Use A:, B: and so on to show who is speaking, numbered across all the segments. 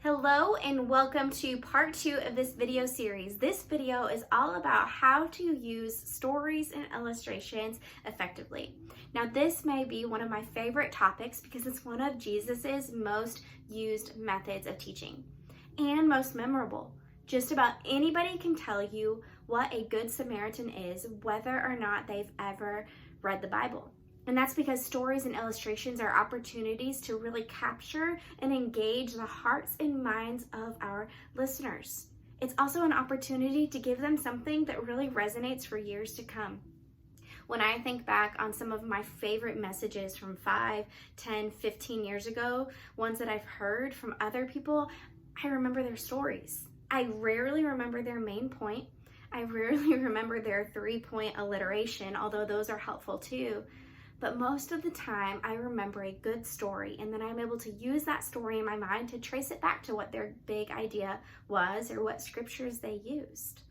A: Hello and welcome to part 2 of this video series. This video is all about how to use stories and illustrations effectively. Now this may be one of my favorite topics because it's one of Jesus's most used methods of teaching and most memorable. Just about anybody can tell you what a Good Samaritan is, whether or not they've ever read the Bible. And that's because stories and illustrations are opportunities to really capture and engage the hearts and minds of our listeners. It's also an opportunity to give them something that really resonates for years to come. When I think back on some of my favorite messages from 5, 10, 15 years ago, ones that I've heard from other people, I remember their stories. I rarely remember their main point. I rarely remember their 3-point alliteration, although those are helpful too. But most of the time, I remember a good story, and then I'm able to use that story in my mind to trace it back to what their big idea was or what scriptures they used.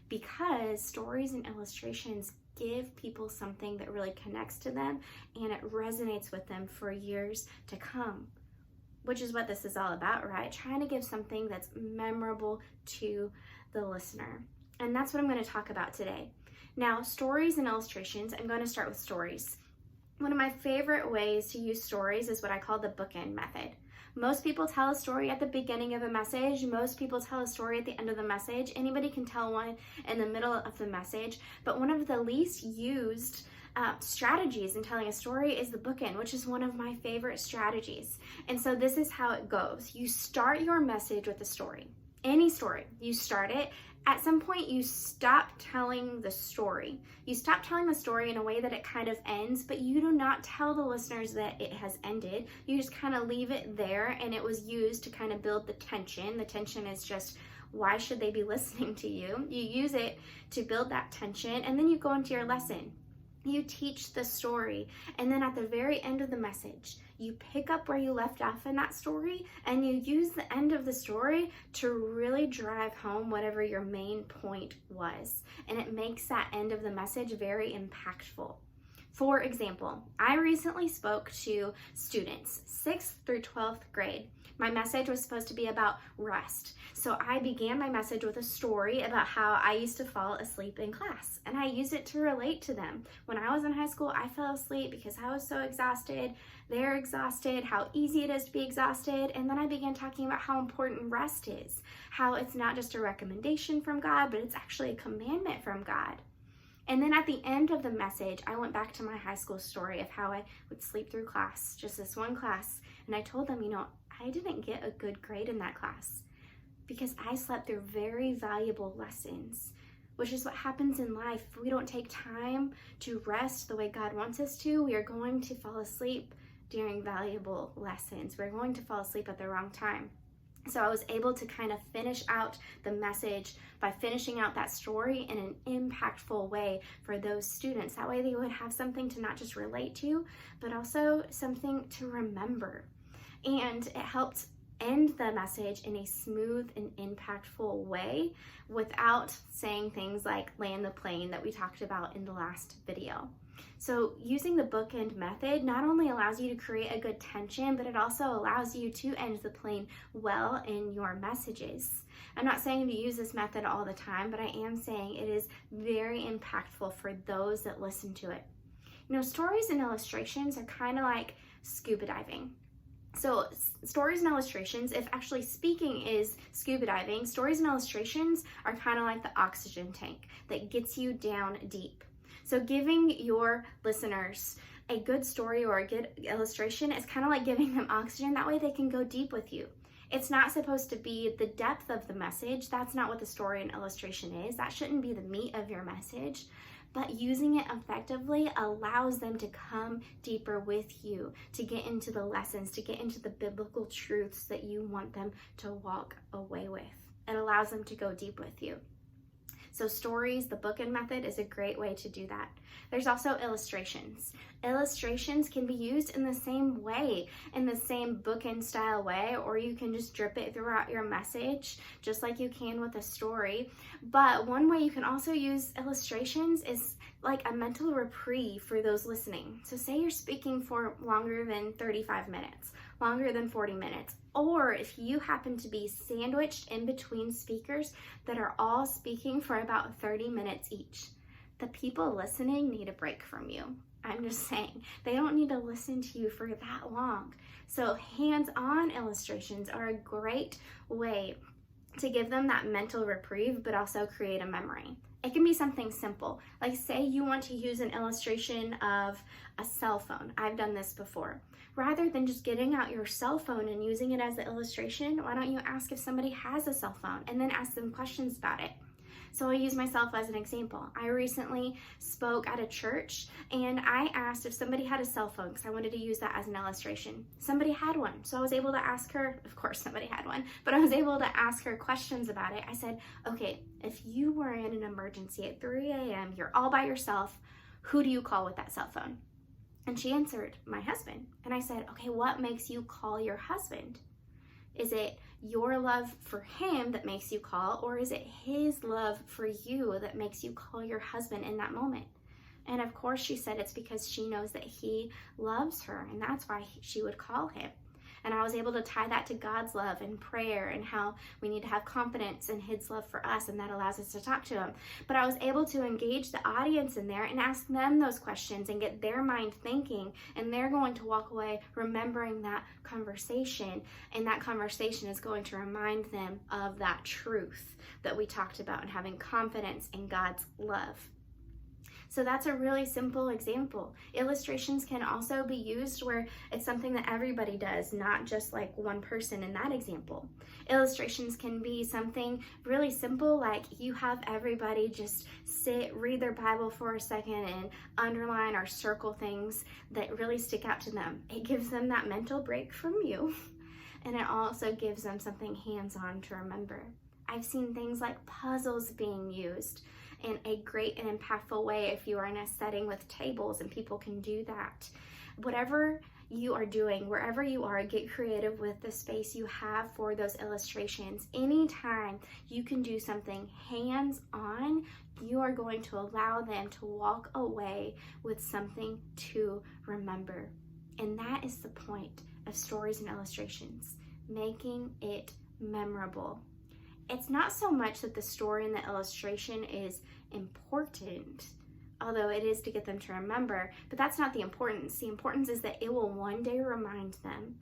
A: Because stories and illustrations give people something that really connects to them and it resonates with them for years to come, which is what this is all about, right? Trying to give something that's memorable to the listener. And that's what I'm going to talk about today. Now, stories and illustrations, I'm going to start with stories. One of my favorite ways to use stories is what I call the bookend method. Most people tell a story at the beginning of a message. Most people tell a story at the end of the message. Anybody can tell one in the middle of the message. But one of the least used strategies in telling a story is the bookend, which is one of my favorite strategies. And so this is how it goes. You start your message with a story. Any story. You start it. At some point, you stop telling the story. You stop telling the story in a way that it kind of ends, but you do not tell the listeners that it has ended. You just kind of leave it there, and it was used to kind of build the tension. The tension is just, why should they be listening to you? You use it to build that tension, and then you go into your lesson. You teach the story, and then at the very end of the message, you pick up where you left off in that story, and you use the end of the story to really drive home whatever your main point was. And it makes that end of the message very impactful. For example, I recently spoke to students, 6th through 12th grade. My message was supposed to be about rest. So I began my message with a story about how I used to fall asleep in class. And I used it to relate to them. When I was in high school, I fell asleep because I was so exhausted. They're exhausted, how easy it is to be exhausted. And then I began talking about how important rest is. How it's not just a recommendation from God, but it's actually a commandment from God. And then at the end of the message, I went back to my high school story of how I would sleep through class, just this one class. And I told them, I didn't get a good grade in that class because I slept through very valuable lessons, which is what happens in life. If we don't take time to rest the way God wants us to, we are going to fall asleep during valuable lessons. We're going to fall asleep at the wrong time. So I was able to kind of finish out the message by finishing out that story in an impactful way for those students. That way they would have something to not just relate to, but also something to remember. And it helped end the message in a smooth and impactful way without saying things like land the plane that we talked about in the last video. So using the bookend method not only allows you to create a good tension, but it also allows you to end the plane well in your messages. I'm not saying to use this method all the time, but I am saying it is very impactful for those that listen to it. Stories and illustrations are kind of like scuba diving. So stories and illustrations, if actually speaking is scuba diving, stories and illustrations are kind of like the oxygen tank that gets you down deep. So giving your listeners a good story or a good illustration is kind of like giving them oxygen. That way they can go deep with you. It's not supposed to be the depth of the message. That's not what the story and illustration is. That shouldn't be the meat of your message. But using it effectively allows them to come deeper with you, to get into the lessons, to get into the biblical truths that you want them to walk away with. It allows them to go deep with you. So stories, the bookend method, is a great way to do that. There's also illustrations. Illustrations can be used in the same way, in the same bookend style way, or you can just drip it throughout your message, just like you can with a story. But one way you can also use illustrations is like a mental reprieve for those listening. So say you're speaking for longer than 35 minutes, longer than 40 minutes, or if you happen to be sandwiched in between speakers that are all speaking for about 30 minutes each. The people listening need a break from you. I'm just saying, they don't need to listen to you for that long. So hands-on illustrations are a great way to give them that mental reprieve, but also create a memory. It can be something simple, like say you want to use an illustration of a cell phone. I've done this before. Rather than just getting out your cell phone and using it as the illustration, why don't you ask if somebody has a cell phone and then ask them questions about it? So I'll use myself as an example. I recently spoke at a church and I asked if somebody had a cell phone because I wanted to use that as an illustration. Somebody had one, so I was able to ask her, of course somebody had one, but I was able to ask her questions about it. I said, okay, if you were in an emergency at 3 a.m., you're all by yourself, who do you call with that cell phone? And she answered, my husband. And I said, okay, what makes you call your husband? Is it your love for him that makes you call, or is it his love for you that makes you call your husband in that moment? And of course she said it's because she knows that he loves her, and that's why she would call him. And I was able to tie that to God's love and prayer and how we need to have confidence in his love for us, and that allows us to talk to him. But I was able to engage the audience in there and ask them those questions and get their mind thinking, and they're going to walk away remembering that conversation, and that conversation is going to remind them of that truth that we talked about and having confidence in God's love. So that's a really simple example. Illustrations can also be used where it's something that everybody does, not just like one person in that example. Illustrations can be something really simple, like you have everybody just sit, read their Bible for a second and underline or circle things that really stick out to them. It gives them that mental break from you, and it also gives them something hands-on to remember. I've seen things like puzzles being used in a great and impactful way if you are in a setting with tables and people can do that. Whatever you are doing, wherever you are, get creative with the space you have for those illustrations. Anytime you can do something hands-on, you are going to allow them to walk away with something to remember. And that is the point of stories and illustrations, making it memorable. It's not so much that the story and the illustration is important, although it is to get them to remember, but that's not the importance. The importance is that it will one day remind them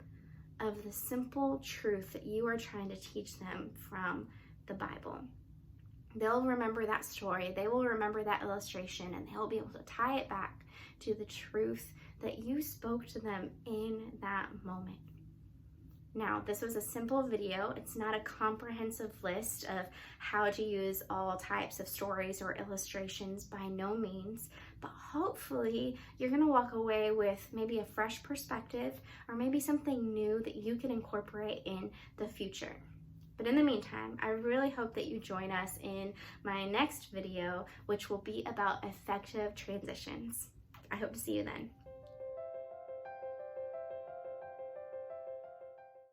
A: of the simple truth that you are trying to teach them from the Bible. They'll remember that story, they will remember that illustration, and they'll be able to tie it back to the truth that you spoke to them in that moment. Now, this was a simple video. It's not a comprehensive list of how to use all types of stories or illustrations, by no means, but hopefully you're gonna walk away with maybe a fresh perspective or maybe something new that you can incorporate in the future. But in the meantime, I really hope that you join us in my next video, which will be about effective transitions. I hope to see you then.